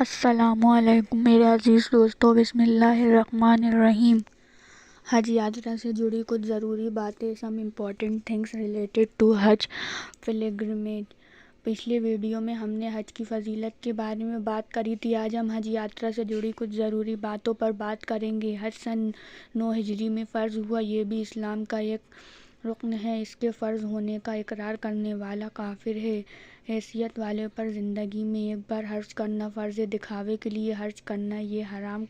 السلام علیکم میرے عزیز دوستو، بسم اللہ الرحمن الرحیم۔ حج یاترا سے جڑی کچھ ضروری باتیں، some important things related to Hajj pilgrimage. پچھلے ویڈیو میں ہم نے حج کی فضیلت کے بارے میں بات کری تھی۔ آج ہم حج یاترا سے جڑی کچھ ضروری باتوں پر بات کریں گے۔ حج سن 9 ہجری میں فرض ہوا، یہ بھی اسلام کا ایک رکن ہے۔ اس کے فرض ہونے کا اقرار کرنے والا کافر ہے۔ حیثیت والے پر زندگی میں ایک بار حج کرنا فرض ہے۔ دکھاوے کے لیے حج کرنا یہ حرام،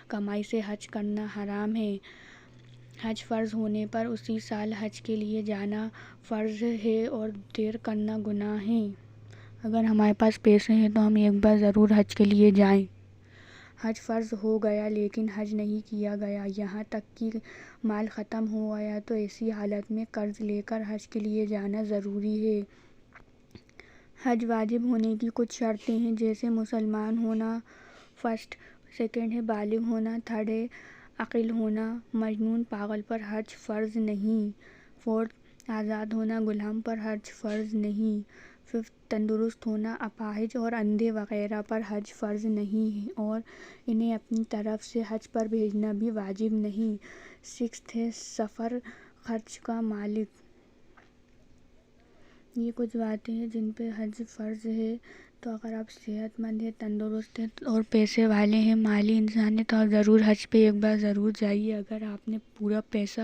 کمائی سے حج کرنا حرام ہے۔ حج فرض ہونے پر اسی سال حج کے لیے جانا فرض ہے اور دیر کرنا گناہ ہے۔ اگر ہمارے پاس پیسے ہیں تو ہم ایک بار ضرور حج کے لیے جائیں۔ حج فرض ہو گیا لیکن حج نہیں کیا گیا، یہاں تک کہ مال ختم ہو گیا تو ایسی حالت میں قرض لے کر حج کے لیے جانا ضروری ہے۔ حج واجب ہونے کی کچھ شرطیں ہیں، جیسے مسلمان ہونا فرسٹ، سیکنڈ ہے بالغ ہونا، تھرڈ ہے عاقل ہونا، مجنون پاگل پر حج فرض نہیں، فورتھ آزاد ہونا، غلام پر حج فرض نہیں، ففتھ تندرست ہونا، اپاہج اور اندھے وغیرہ پر حج فرض نہیں اور انہیں اپنی طرف سے حج پر بھیجنا بھی واجب نہیں، سکستھ ہے سفر خرچ کا مالک۔ یہ کچھ باتیں ہیں جن پہ حج فرض ہے۔ تو اگر آپ صحت مند ہیں، تندرست ہیں اور پیسے والے ہیں، مالی انسان ہیں، تو آپ ضرور حج پہ ایک بار ضرور جائیے۔ اگر آپ نے پورا پیسہ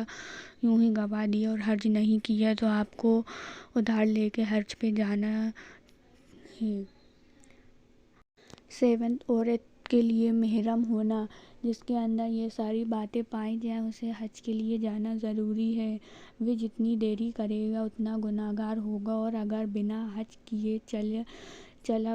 یوں ہی گنوا دیا اور حج نہیں کیا تو آپ کو ادھار لے کے حج پہ جانا ہے۔ سیونتھ، عورت کے لیے محرم ہونا، جس کے اندر یہ ساری باتیں پائی جائیں اسے حج کے لیے جانا ضروری ہے۔ وہ جتنی دیری کرے گا اتنا گنہگار ہوگا، اور اگر بنا حج کیے چل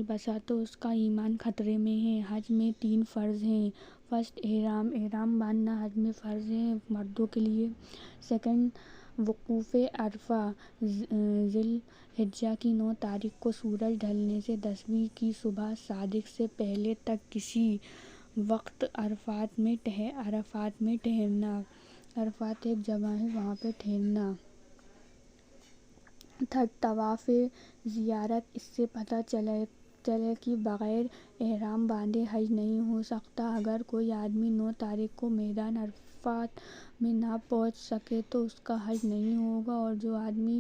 بسا تو اس کا ایمان خطرے میں ہے۔ حج میں 3 فرض ہیں۔ فرسٹ احرام باندھنا حج میں فرض ہے مردوں کے لیے۔ سیکنڈ وقوف عرفہ، ذی الحجہ کی 9 تاریخ کو سورج ڈھلنے سے 10ویں کی صبح صادق سے پہلے تک کسی وقت عرفات میں ٹھہرنا۔ عرفات ایک جگہ ہے، وہاں پہ ٹھہرنا۔ تھرڈ طواف زیارت، اس سے پتہ چلے کہ بغیر احرام باندھے حج نہیں ہو سکتا۔ اگر کوئی آدمی 9 تاریخ کو میدان عرفات میں نہ پہنچ سکے تو اس کا حج نہیں ہوگا، اور جو آدمی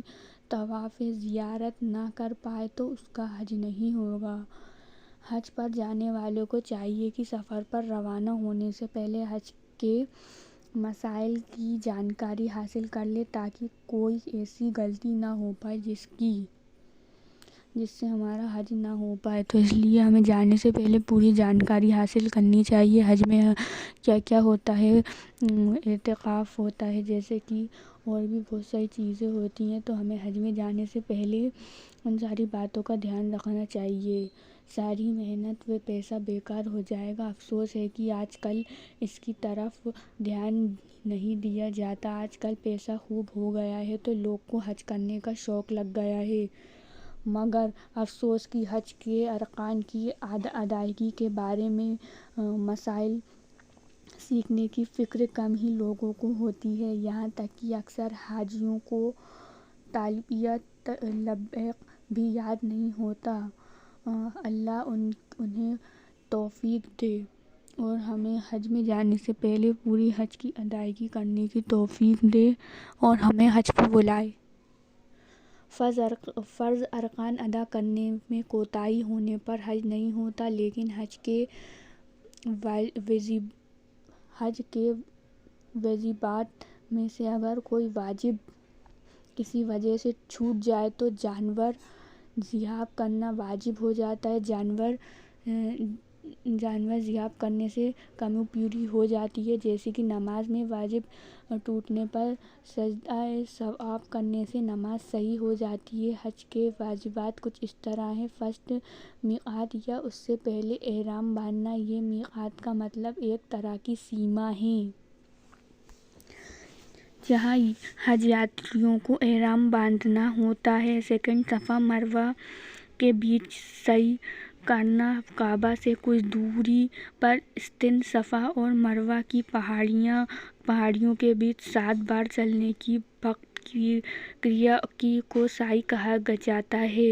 طواف زیارت نہ کر پائے تو اس کا حج نہیں ہوگا۔ حج پر جانے والوں کو چاہیے کہ سفر پر روانہ ہونے سے پہلے حج کے مسائل کی جانکاری حاصل کر لے، تاکہ کوئی ایسی غلطی نہ ہو پائے جس سے ہمارا حج نہ ہو پائے۔ تو اس لیے ہمیں جانے سے پہلے پوری جانکاری حاصل کرنی چاہیے۔ حج میں کیا کیا ہوتا ہے، اعتکاف ہوتا ہے، جیسے کہ اور بھی بہت ساری چیزیں ہوتی ہیں، تو ہمیں حج میں جانے سے پہلے ان ساری باتوں کا دھیان رکھنا چاہیے۔ ساری محنت و پیسہ بیکار ہو جائے گا۔ افسوس ہے کہ آج کل اس کی طرف دھیان نہیں دیا جاتا۔ آج کل پیسہ خوب ہو گیا ہے تو لوگ کو حج کرنے کا شوق لگ گیا ہے، مگر افسوس کہ حج کے ارکان کی ادائیگی کے بارے میں مسائل سیکھنے کی فکر کم ہی لوگوں کو ہوتی ہے۔ یہاں تک کہ اکثر حاجیوں کو تلبیت لبیک بھی یاد نہیں ہوتا۔ اللہ انہیں توفیق دے اور ہمیں حج میں جانے سے پہلے پوری حج کی ادائیگی کرنے کی توفیق دے اور ہمیں حج پہ بلائے۔ فرض ارکان ادا کرنے میں کوتاہی ہونے پر حج نہیں ہوتا، لیکن حج کے واجبات میں سے اگر کوئی واجب کسی وجہ سے چھوٹ جائے تو جانور ذبح کرنا واجب ہو جاتا ہے۔ جانور ذبح کرنے سے کمی پوری ہو جاتی ہے، جیسے کہ نماز میں واجب ٹوٹنے پر سجدہ ثواب کرنے سے نماز صحیح ہو جاتی ہے۔ حج کے واجبات کچھ اس طرح ہیں۔ فرسٹ میقات یا اس سے پہلے احرام باندھنا، یہ میقات کا مطلب ایک طرح کی سیما ہے جہاں حج یاتریوں کو احرام باندھنا ہوتا ہے۔ سیکنڈ، صفا مروہ کے بیچ سعی کرنا، کعبہ سے کچھ دوری پر استن صفا اور مروہ کی پہاڑیوں کے بیچ 7 بار چلنے کی کریا کو سعی کہا جاتا ہے۔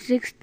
6th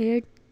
8th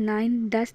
9th 10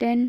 10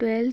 12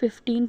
15